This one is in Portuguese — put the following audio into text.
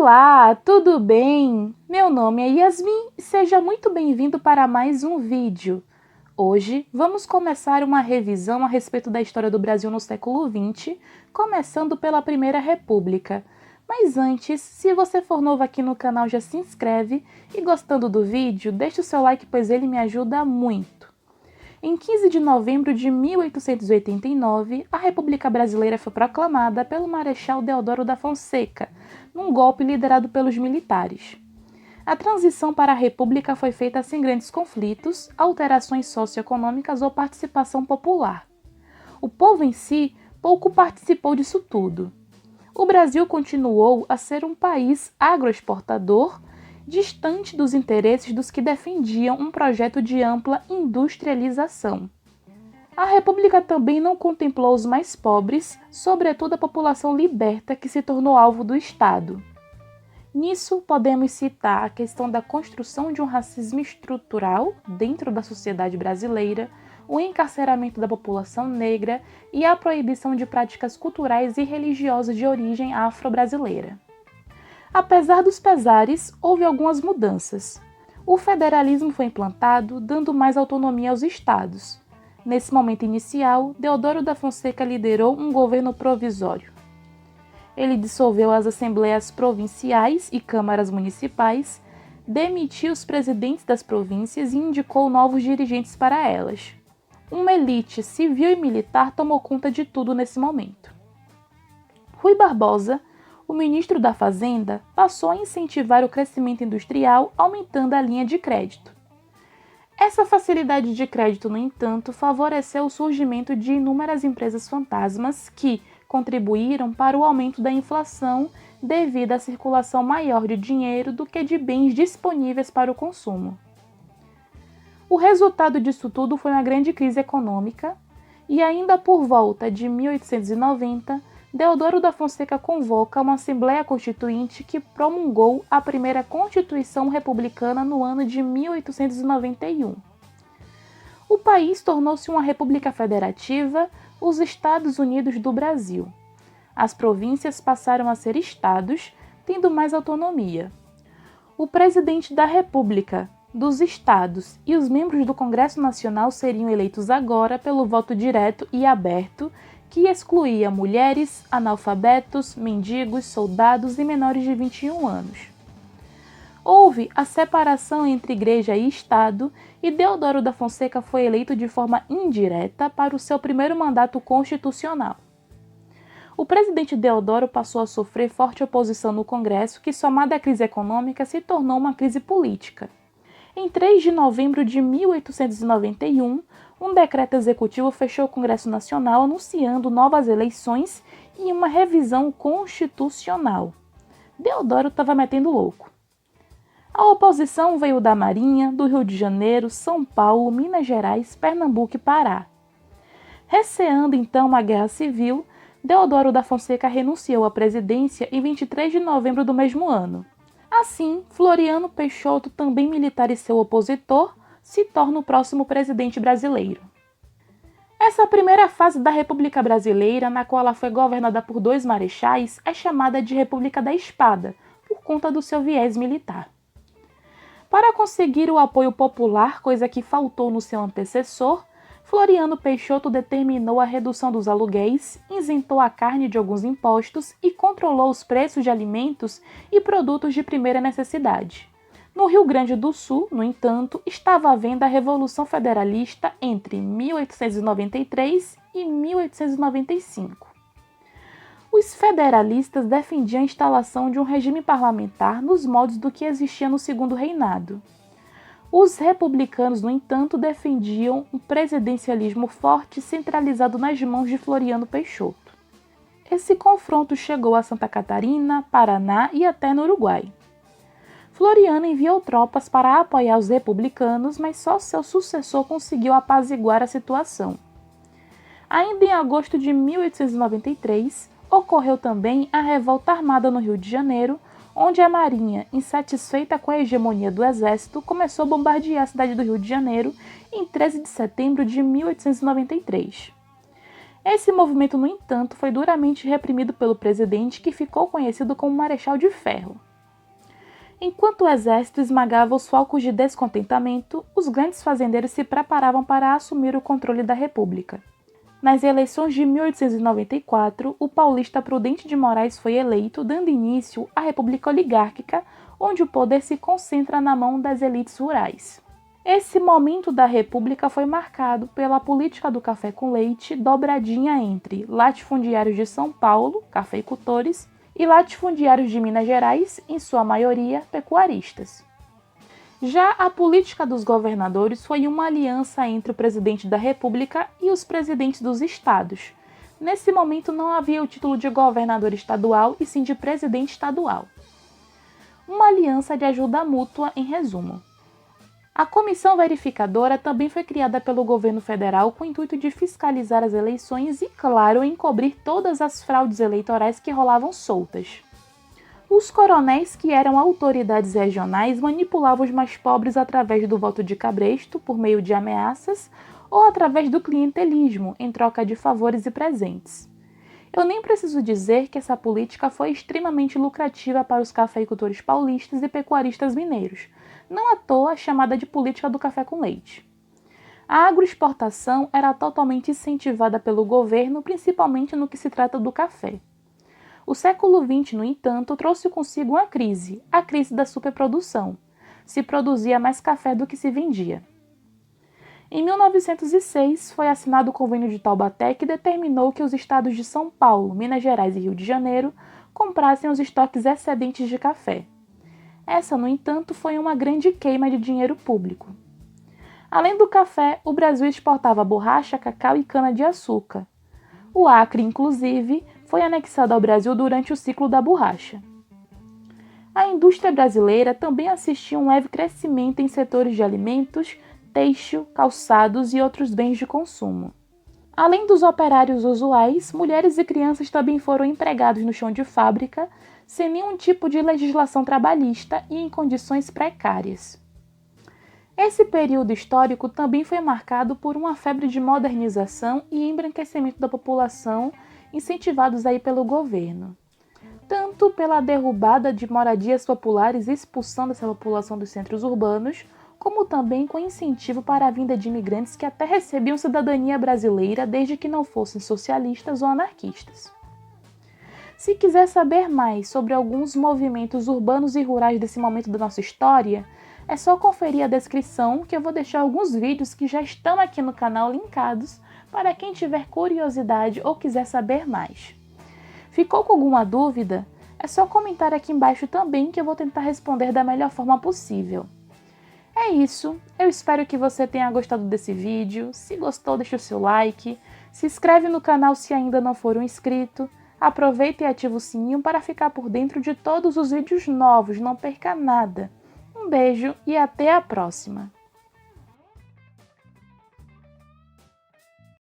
Olá, tudo bem? Meu nome é Yasmin e seja muito bem-vindo para mais um vídeo. Hoje vamos começar uma revisão a respeito da história do Brasil no século XX, começando pela Primeira República. Mas antes, se você for novo aqui no canal, já se inscreve e gostando do vídeo, deixe o seu like pois ele me ajuda muito. Em 15 de novembro de 1889, a República Brasileira foi proclamada pelo Marechal Deodoro da Fonseca, num golpe liderado pelos militares. A transição para a República foi feita sem grandes conflitos, alterações socioeconômicas ou participação popular. O povo em si pouco participou disso tudo. O Brasil continuou a ser um país agroexportador, distante dos interesses dos que defendiam um projeto de ampla industrialização. A República também não contemplou os mais pobres, sobretudo a população liberta que se tornou alvo do Estado. Nisso, podemos citar a questão da construção de um racismo estrutural dentro da sociedade brasileira, o encarceramento da população negra e a proibição de práticas culturais e religiosas de origem afro-brasileira. Apesar dos pesares, houve algumas mudanças. O federalismo foi implantado, dando mais autonomia aos estados. Nesse momento inicial, Deodoro da Fonseca liderou um governo provisório. Ele dissolveu as assembleias provinciais e câmaras municipais, demitiu os presidentes das províncias e indicou novos dirigentes para elas. Uma elite civil e militar tomou conta de tudo nesse momento. Rui Barbosa, o ministro da Fazenda, passou a incentivar o crescimento industrial, aumentando a linha de crédito. Essa facilidade de crédito, no entanto, favoreceu o surgimento de inúmeras empresas fantasmas que contribuíram para o aumento da inflação devido à circulação maior de dinheiro do que de bens disponíveis para o consumo. O resultado disso tudo foi uma grande crise econômica e ainda por volta de 1890, Deodoro da Fonseca convoca uma Assembleia Constituinte que promulgou a primeira Constituição Republicana no ano de 1891. O país tornou-se uma república federativa, os Estados Unidos do Brasil. As províncias passaram a ser estados, tendo mais autonomia. O presidente da República, dos estados e os membros do Congresso Nacional seriam eleitos agora pelo voto direto e aberto, que excluía mulheres, analfabetos, mendigos, soldados e menores de 21 anos. Houve a separação entre Igreja e Estado e Deodoro da Fonseca foi eleito de forma indireta para o seu primeiro mandato constitucional. O presidente Deodoro passou a sofrer forte oposição no Congresso, que, somada à crise econômica, se tornou uma crise política. Em 3 de novembro de 1891, um decreto executivo fechou o Congresso Nacional anunciando novas eleições e uma revisão constitucional. Deodoro estava metendo louco. A oposição veio da Marinha, do Rio de Janeiro, São Paulo, Minas Gerais, Pernambuco e Pará. Receando então uma guerra civil, Deodoro da Fonseca renunciou à presidência em 23 de novembro do mesmo ano. Assim, Floriano Peixoto, também militar e seu opositor, se torna o próximo presidente brasileiro. Essa primeira fase da República Brasileira, na qual ela foi governada por 2 marechais, é chamada de República da Espada, por conta do seu viés militar. Para conseguir o apoio popular, coisa que faltou no seu antecessor, Floriano Peixoto determinou a redução dos aluguéis, isentou a carne de alguns impostos e controlou os preços de alimentos e produtos de primeira necessidade. No Rio Grande do Sul, no entanto, estava havendo a Revolução Federalista entre 1893 e 1895. Os federalistas defendiam a instalação de um regime parlamentar nos moldes do que existia no Segundo Reinado. Os republicanos, no entanto, defendiam um presidencialismo forte centralizado nas mãos de Floriano Peixoto. Esse confronto chegou a Santa Catarina, Paraná e até no Uruguai. Floriano enviou tropas para apoiar os republicanos, mas só seu sucessor conseguiu apaziguar a situação. Ainda em agosto de 1893, ocorreu também a revolta armada no Rio de Janeiro, onde a Marinha, insatisfeita com a hegemonia do Exército, começou a bombardear a cidade do Rio de Janeiro em 13 de setembro de 1893. Esse movimento, no entanto, foi duramente reprimido pelo presidente, que ficou conhecido como Marechal de Ferro. Enquanto o exército esmagava os focos de descontentamento, os grandes fazendeiros se preparavam para assumir o controle da República. Nas eleições de 1894, o paulista Prudente de Moraes foi eleito, dando início à República Oligárquica, onde o poder se concentra na mão das elites rurais. Esse momento da República foi marcado pela política do café com leite, dobradinha entre latifundiários de São Paulo, cafeicultores, e latifundiários de Minas Gerais, em sua maioria pecuaristas. Já a política dos governadores foi uma aliança entre o presidente da República e os presidentes dos estados. Nesse momento não havia o título de governador estadual e sim de presidente estadual. Uma aliança de ajuda mútua, em resumo. A comissão verificadora também foi criada pelo governo federal com o intuito de fiscalizar as eleições e, claro, encobrir todas as fraudes eleitorais que rolavam soltas. Os coronéis, que eram autoridades regionais, manipulavam os mais pobres através do voto de cabresto, por meio de ameaças, ou através do clientelismo, em troca de favores e presentes. Eu nem preciso dizer que essa política foi extremamente lucrativa para os cafeicultores paulistas e pecuaristas mineiros, não à toa chamada de política do café com leite. A agroexportação era totalmente incentivada pelo governo, principalmente no que se trata do café. O século XX, no entanto, trouxe consigo uma crise, a crise da superprodução. Se produzia mais café do que se vendia. Em 1906, foi assinado o Convênio de Taubaté, que determinou que os estados de São Paulo, Minas Gerais e Rio de Janeiro comprassem os estoques excedentes de café. Essa, no entanto, foi uma grande queima de dinheiro público. Além do café, o Brasil exportava borracha, cacau e cana-de-açúcar. O Acre, inclusive, foi anexado ao Brasil durante o ciclo da borracha. A indústria brasileira também assistiu um leve crescimento em setores de alimentos, têxtil, calçados e outros bens de consumo. Além dos operários usuais, mulheres e crianças também foram empregados no chão de fábrica, sem nenhum tipo de legislação trabalhista e em condições precárias. Esse período histórico também foi marcado por uma febre de modernização e embranquecimento da população, incentivados aí pelo governo. Tanto pela derrubada de moradias populares e expulsão dessa população dos centros urbanos, como também com incentivo para a vinda de imigrantes que até recebiam cidadania brasileira desde que não fossem socialistas ou anarquistas. Se quiser saber mais sobre alguns movimentos urbanos e rurais desse momento da nossa história, é só conferir a descrição que eu vou deixar alguns vídeos que já estão aqui no canal linkados para quem tiver curiosidade ou quiser saber mais. Ficou com alguma dúvida? É só comentar aqui embaixo também que eu vou tentar responder da melhor forma possível. É isso, eu espero que você tenha gostado desse vídeo. Se gostou, deixa o seu like, se inscreve no canal se ainda não for um inscrito, aproveita e ativa o sininho para ficar por dentro de todos os vídeos novos, não perca nada. Um beijo e até a próxima!